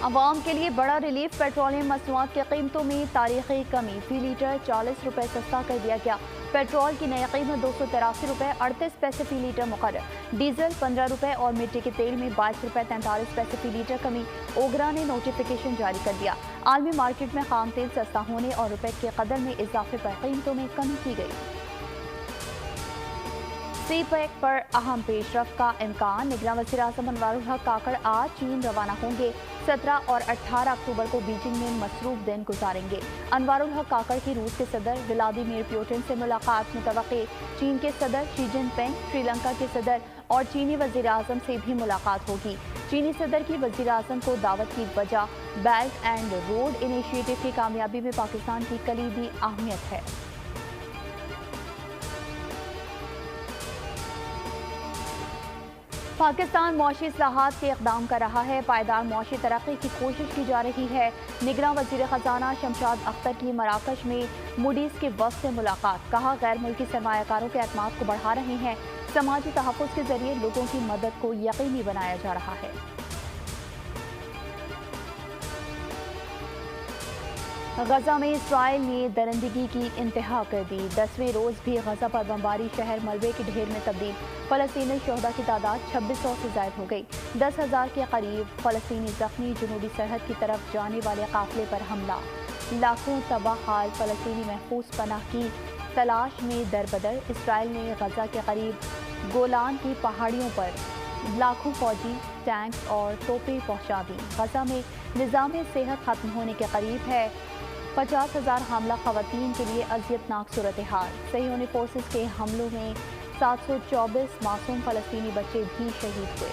عوام کے لیے بڑا ریلیف، پیٹرولیم مصنوعات کی قیمتوں میں تاریخی کمی، فی لیٹر 40 روپے سستا کر دیا گیا۔ پیٹرول کی نئی قیمت 283 روپے 38 پیسے فی لیٹر مقرر، ڈیزل 15 روپے اور مٹی کے تیل میں 22 روپے 43 پیسے فی لیٹر کمی۔ اوگرا نے نوٹیفیکیشن جاری کر دیا، عالمی مارکیٹ میں خام تیل سستا ہونے اور روپے کی قدر میں اضافے پر قیمتوں میں کمی کی گئی۔ سی پیک پر اہم پیش رفت کا امکان، نگراں وزیر اعظم انوار الحق کاکڑ آج چین روانہ ہوں گے، 17 اور 18 اکتوبر کو بیجنگ میں مصروف دن گزاریں گے۔ انوار الحق کاکڑ کی روس کے صدر ولادیمیر پوٹن سے ملاقات متوقع، چین کے صدر شی جن پنگ، سری لنکا کے صدر اور چینی وزیر اعظم سے بھی ملاقات ہوگی۔ چینی صدر کی وزیر اعظم کو دعوت کی وجہ بیلٹ اینڈ روڈ انیشیٹو کی کامیابی میں پاکستان کی کلیدی اہمیت ہے۔ پاکستان معاشی اصلاحات کے اقدام کر رہا ہے، پائیدار معاشی ترقی کی کوشش کی جا رہی ہے۔ نگراں وزیر خزانہ شمشاد اختر کی مراکش میں موڈیز کے وفد سے ملاقات، کہا غیر ملکی سرمایہ کاروں کے اعتماد کو بڑھا رہے ہیں، سماجی تحفظ کے ذریعے لوگوں کی مدد کو یقینی بنایا جا رہا ہے۔ غزہ میں اسرائیل نے درندگی کی انتہا کر دی، 10ویں روز بھی غزہ پر بمباری شہر ملبے کے ڈھیر میں تبدیل، فلسطینی شہداء کی تعداد 2600 سے زائد ہو گئی، 10,000 کے قریب فلسطینی زخمی، جنوبی سرحد کی طرف جانے والے قافلے پر حملہ، لاکھوں تباہ حال فلسطینی محفوظ پناہ کی تلاش میں دربدر، اسرائیل نے غزہ کے قریب گولان کی پہاڑیوں پر لاکھوں فوجی، ٹینکس اور توپیں پہنچا دیں، غزہ میں نظام صحت ختم ہونے کے قریب ہے، 50,000 حاملہ خواتین کے لیے اذیتناک صورتحال، صہیونی فورسز کے حملوں میں 724 معصوم فلسطینی بچے بھی شہید ہوئے۔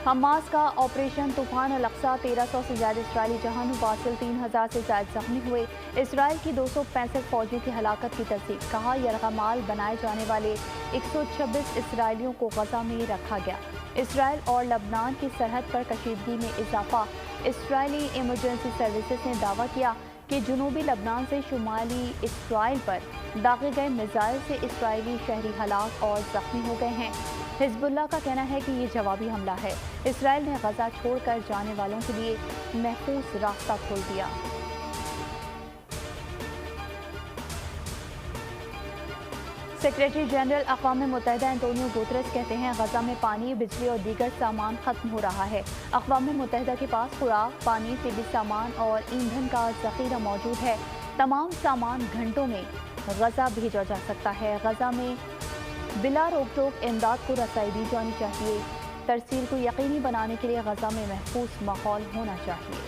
حماس کا آپریشن طوفان الاقصی، 1300 سے زائد اسرائیلی جہنم واصل، 3000 سے زائد زخمی ہوئے، اسرائیل کی 265 فوجیوں کی ہلاکت کی تصدیق، کہا یرغمال بنائے جانے والے 126 اسرائیلیوں کو غزہ میں رکھا گیا۔ اسرائیل اور لبنان کی سرحد پر کشیدگی میں اضافہ، اسرائیلی ایمرجنسی سروسز نے دعویٰ کیا کہ جنوبی لبنان سے شمالی اسرائیل پر داغے گئے میزائل سے اسرائیلی شہری ہلاک اور زخمی ہو گئے ہیں۔ حزب اللہ کا کہنا ہے کہ یہ جوابی حملہ ہے، اسرائیل نے غزہ چھوڑ کر جانے والوں کے لیے محفوظ راستہ کھول دیا۔ سیکریٹری جنرل اقوام متحدہ انتونیو گوتریس کہتے ہیں غزہ میں پانی، بجلی اور دیگر سامان ختم ہو رہا ہے، اقوام متحدہ کے پاس خوراک، پانی، طبی سامان اور ایندھن کا ذخیرہ موجود ہے، تمام سامان گھنٹوں میں غزہ بھیجا جا سکتا ہے، غزہ میں بلا روک ٹوک امداد کو رسائی دی جانی چاہیے، ترسیل کو یقینی بنانے کے لیے غزہ میں محفوظ ماحول ہونا چاہیے۔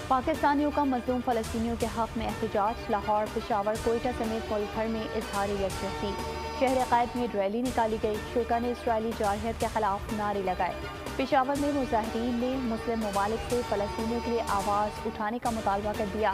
پاکستانیوں کا مظلوم فلسطینیوں کے حق میں احتجاج، لاہور، پشاور، کوئٹہ سمیت ملک بھر میں اظہار یکجہتی، شہر قائد میں ریلی نکالی گئی، شرکا نے اسرائیلی جارحیت کے خلاف نعرے لگائے، پشاور میں مظاہرین نے مسلم ممالک سے فلسطینیوں کے لیے آواز اٹھانے کا مطالبہ کر دیا،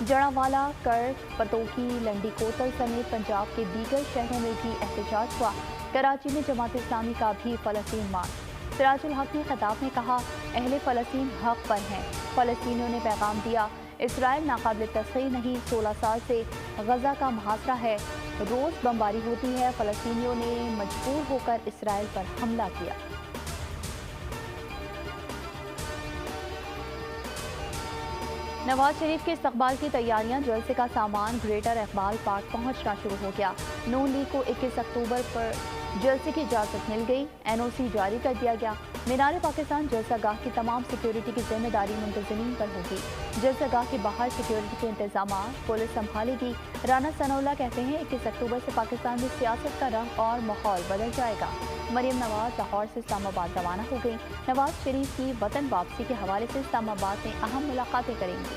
جڑاوالا، کرک، پتوکی، لنڈی کوتل سمیت پنجاب کے دیگر شہروں میں بھی احتجاج ہوا، کراچی میں جماعت اسلامی کا بھی فلسطین مارچ، سراج الحق نے خطاب میں کہا اہل فلسطین حق پر ہیں، فلسطینیوں نے پیغام دیا اسرائیل ناقابل تسخیر نہیں، 16 سال سے غزہ کا محاصرہ ہے، روز بمباری ہوتی ہے، فلسطینیوں نے مجبور ہو کر اسرائیل پر حملہ کیا۔ نواز شریف کے استقبال کی تیاریاں، جلسے کا سامان گریٹر اقبال پارک پہنچنا شروع ہو گیا، نون لیگ کو 21 اکتوبر پر جلسے کی اجازت مل گئی، این او سی جاری کر دیا گیا، مینار پاکستان جلسہ گاہ کی تمام سیکیورٹی کی ذمہ داری منتظمین پر ہوگی، جلسہ گاہ کے باہر سیکیورٹی کے انتظامات پولیس سنبھالے گی، رانا ثناء اللہ کہتے ہیں 21 اکتوبر سے پاکستان میں سیاست کا رنگ اور ماحول بدل جائے گا۔ مریم نواز لاہور سے اسلام آباد روانہ ہو گئی، نواز شریف کی وطن واپسی کے حوالے سے اسلام آباد میں اہم ملاقاتیں کریں گی۔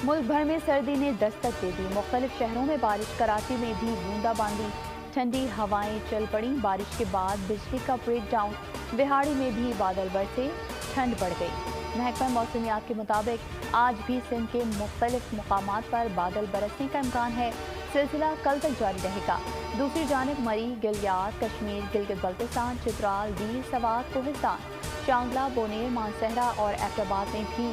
ملک بھر میں سردی نے دستک دے دی، مختلف شہروں میں بارش، کراچی میں بھی بوندا باندی، ٹھنڈی ہوائیں چل پڑیں، بارش کے بعد بجلی کا بریک ڈاؤن، بہاڑی میں بھی بادل برسے، ٹھنڈ بڑھ گئی۔ محکمہ موسمیات کے مطابق آج بھی سندھ کے مختلف مقامات پر بادل برسنے کا امکان ہے، سلسلہ کل تک جاری رہے گا۔ دوسری جانب مری، گلیات، کشمیر، گلگت بلتستان، چترال، دیر، سوات، کوہستان، شانگلہ، بونیر، مانسہرہ اور ایبٹ آباد میں بھی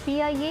PIA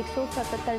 177